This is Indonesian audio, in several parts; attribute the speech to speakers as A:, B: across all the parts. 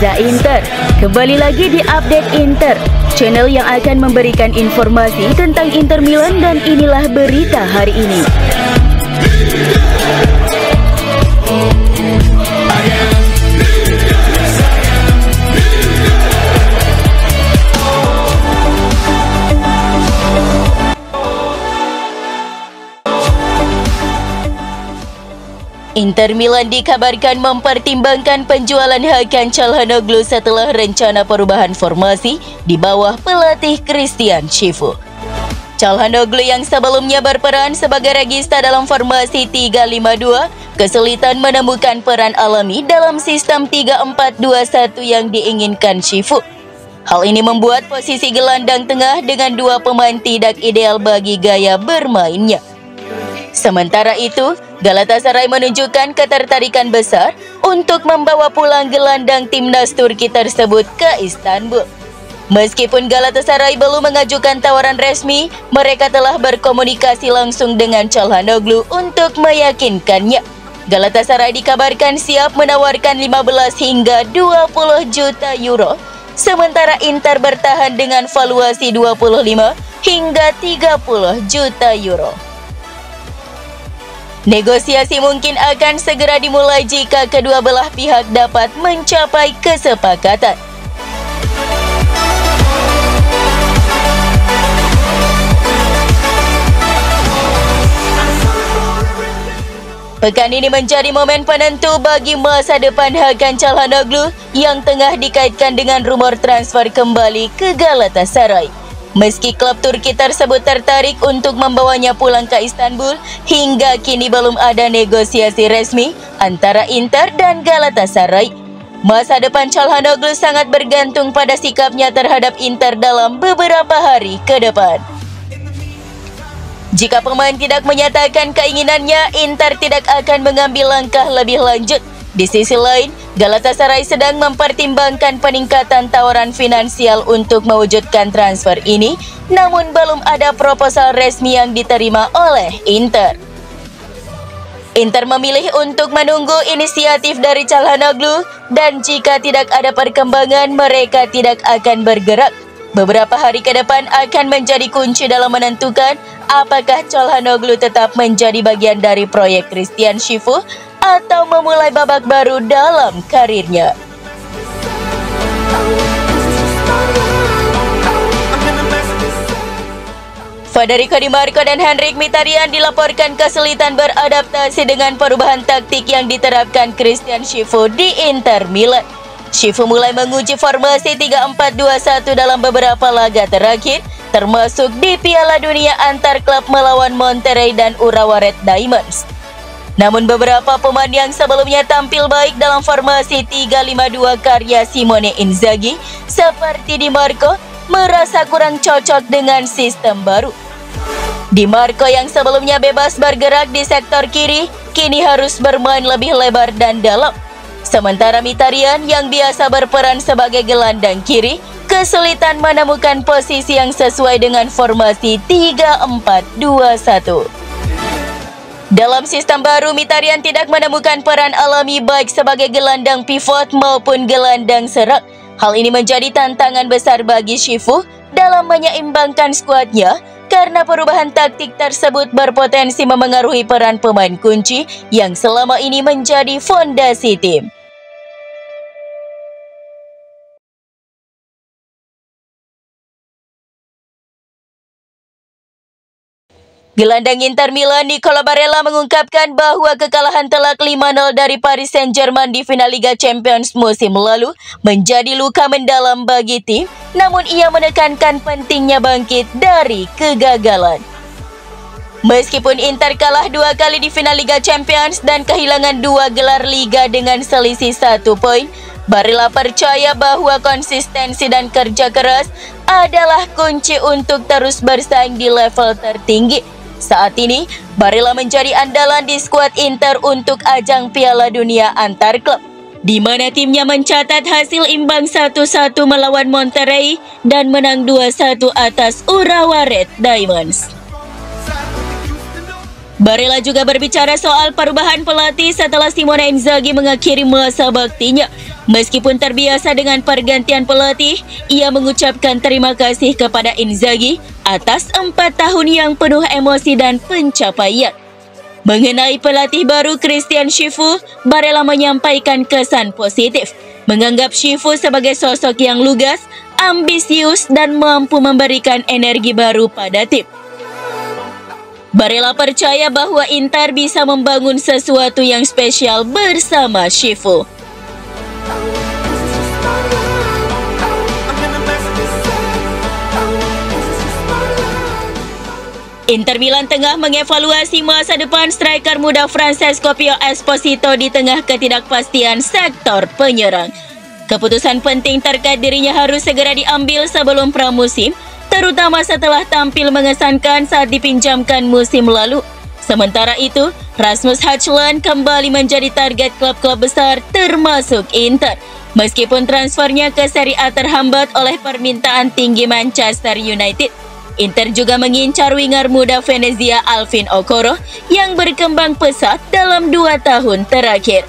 A: Reza Inter. Kembali lagi di Update Inter, channel yang akan memberikan informasi tentang Inter Milan, dan inilah berita hari ini. Inter Milan dikabarkan mempertimbangkan penjualan Hakan Çalhanoğlu setelah rencana perubahan formasi di bawah pelatih Christian Chivu. Çalhanoğlu yang sebelumnya berperan sebagai regista dalam formasi 3-5-2 kesulitan menemukan peran alami dalam sistem 3-4-2-1 yang diinginkan Chivu. Hal ini membuat posisi gelandang tengah dengan dua pemain tidak ideal bagi gaya bermainnya. Sementara itu, Galatasaray menunjukkan ketertarikan besar untuk membawa pulang gelandang timnas Turki tersebut ke Istanbul. Meskipun Galatasaray belum mengajukan tawaran resmi, mereka telah berkomunikasi langsung dengan Çalhanoğlu untuk meyakinkannya. Galatasaray dikabarkan siap menawarkan 15 hingga 20 juta euro, sementara Inter bertahan dengan valuasi 25 hingga 30 juta euro. Negosiasi mungkin akan segera dimulai jika kedua belah pihak dapat mencapai kesepakatan. Pekan ini menjadi momen penentu bagi masa depan Hakan Çalhanoğlu yang tengah dikaitkan dengan rumor transfer kembali ke Galatasaray. Meski klub Turki tersebut tertarik untuk membawanya pulang ke Istanbul, hingga kini belum ada negosiasi resmi antara Inter dan Galatasaray. Masa depan Çalhanoğlu sangat bergantung pada sikapnya terhadap Inter dalam beberapa hari ke depan. Jika pemain tidak menyatakan keinginannya, Inter tidak akan mengambil langkah lebih lanjut. Di sisi lain, Galatasaray sedang mempertimbangkan peningkatan tawaran finansial untuk mewujudkan transfer ini, namun belum ada proposal resmi yang diterima oleh Inter. Inter memilih untuk menunggu inisiatif dari Çalhanoğlu, dan jika tidak ada perkembangan, mereka tidak akan bergerak. Beberapa hari ke depan akan menjadi kunci dalam menentukan apakah Çalhanoğlu tetap menjadi bagian dari proyek Christian Chivu atau memulai babak baru dalam karirnya. Federico Di Marco dan Henrikh Mkhitaryan dilaporkan kesulitan beradaptasi dengan perubahan taktik yang diterapkan Christian Chivu di Inter Milan. Chivu mulai menguji formasi 3-4-2-1 dalam beberapa laga terakhir, termasuk di Piala Dunia antar klub melawan Monterrey dan Urawa Red Diamonds. Namun beberapa pemain yang sebelumnya tampil baik dalam formasi 3-5-2 karya Simone Inzaghi, seperti Di Marco, merasa kurang cocok dengan sistem baru. Di Marco yang sebelumnya bebas bergerak di sektor kiri, kini harus bermain lebih lebar dan dalam. Sementara Mkhitaryan yang biasa berperan sebagai gelandang kiri, kesulitan menemukan posisi yang sesuai dengan formasi 3-4-2-1. Dalam sistem baru, Mkhitaryan tidak menemukan peran alami baik sebagai gelandang pivot maupun gelandang serang. Hal ini menjadi tantangan besar bagi Chivu dalam menyeimbangkan skuadnya, karena perubahan taktik tersebut berpotensi memengaruhi peran pemain kunci yang selama ini menjadi fondasi tim. Gelandang Inter Milan Nicolo Barella mengungkapkan bahwa kekalahan telak 5-0 dari Paris Saint-Germain di final Liga Champions musim lalu menjadi luka mendalam bagi tim, namun ia menekankan pentingnya bangkit dari kegagalan. Meskipun Inter kalah 2 kali di final Liga Champions dan kehilangan 2 gelar Liga dengan selisih 1 poin, Barella percaya bahwa konsistensi dan kerja keras adalah kunci untuk terus bersaing di level tertinggi. Saat ini, Barella menjadi andalan di skuad Inter untuk ajang Piala Dunia antar klub, di mana timnya mencatat hasil imbang 1-1 melawan Monterrey dan menang 2-1 atas Urawa Red Diamonds. Barella juga berbicara soal perubahan pelatih setelah Simone Inzaghi mengakhiri masa baktinya. Meskipun terbiasa dengan pergantian pelatih, ia mengucapkan terima kasih kepada Inzaghi atas 4 tahun yang penuh emosi dan pencapaian. Mengenai pelatih baru Christian Chifu, Barella menyampaikan kesan positif, menganggap Chifu sebagai sosok yang lugas, ambisius, dan mampu memberikan energi baru pada tim. Barella percaya bahwa Inter bisa membangun sesuatu yang spesial bersama Chifu. Inter Milan tengah mengevaluasi masa depan striker muda Francesco Pio Esposito di tengah ketidakpastian sektor penyerang. Keputusan penting terkait dirinya harus segera diambil sebelum pramusim, terutama setelah tampil mengesankan saat dipinjamkan musim lalu. Sementara itu, Rasmus Højlund kembali menjadi target klub-klub besar termasuk Inter. Meskipun transfernya ke Serie A terhambat oleh permintaan tinggi Manchester United, Inter juga mengincar winger muda Venezia Alvin Okoro yang berkembang pesat dalam 2 tahun terakhir.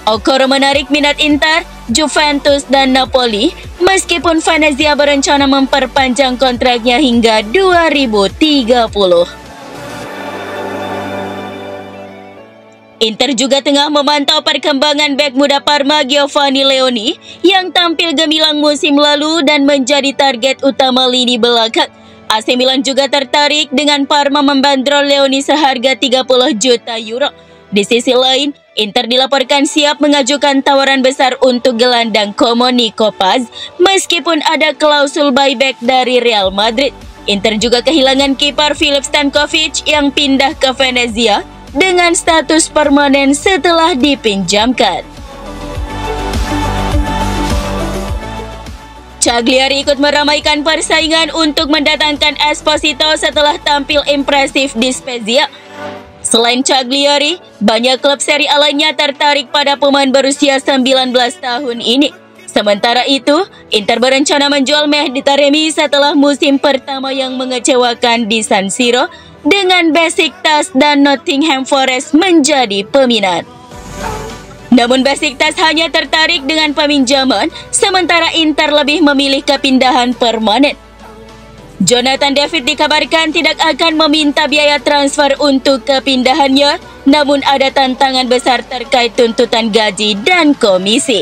A: Okoro menarik minat Inter, Juventus, dan Napoli, meskipun Venezia berencana memperpanjang kontraknya hingga 2030. Inter juga tengah memantau perkembangan bek muda Parma Giovanni Leoni yang tampil gemilang musim lalu dan menjadi target utama lini belakang. AC Milan juga tertarik dengan Parma membandrol Leoni seharga 30 juta euro. Di sisi lain, Inter dilaporkan siap mengajukan tawaran besar untuk gelandang Como Nico Paz meskipun ada klausul buyback dari Real Madrid. Inter juga kehilangan kiper Filip Stankovic yang pindah ke Venezia dengan status permanen setelah dipinjamkan. Cagliari ikut meramaikan persaingan untuk mendatangkan Esposito setelah tampil impresif di Spezia. Selain Cagliari, banyak klub Serie A lainnya tertarik pada pemain berusia 19 tahun ini. Sementara itu, Inter berencana menjual Mehdi Taremi setelah musim pertama yang mengecewakan di San Siro, dengan Besiktas dan Nottingham Forest menjadi peminat. Namun Besiktas hanya tertarik dengan peminjaman, sementara Inter lebih memilih kepindahan permanen. Jonathan David dikabarkan tidak akan meminta biaya transfer untuk kepindahannya, namun ada tantangan besar terkait tuntutan gaji dan komisi.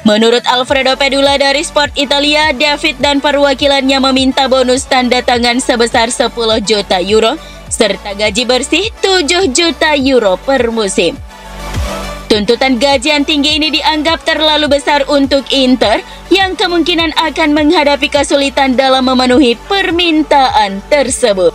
A: Menurut Alfredo Pedula dari Sport Italia, David dan perwakilannya meminta bonus tanda tangan sebesar 10 juta euro, serta gaji bersih 7 juta euro per musim. Tuntutan gaji yang tinggi ini dianggap terlalu besar untuk Inter yang kemungkinan akan menghadapi kesulitan dalam memenuhi permintaan tersebut.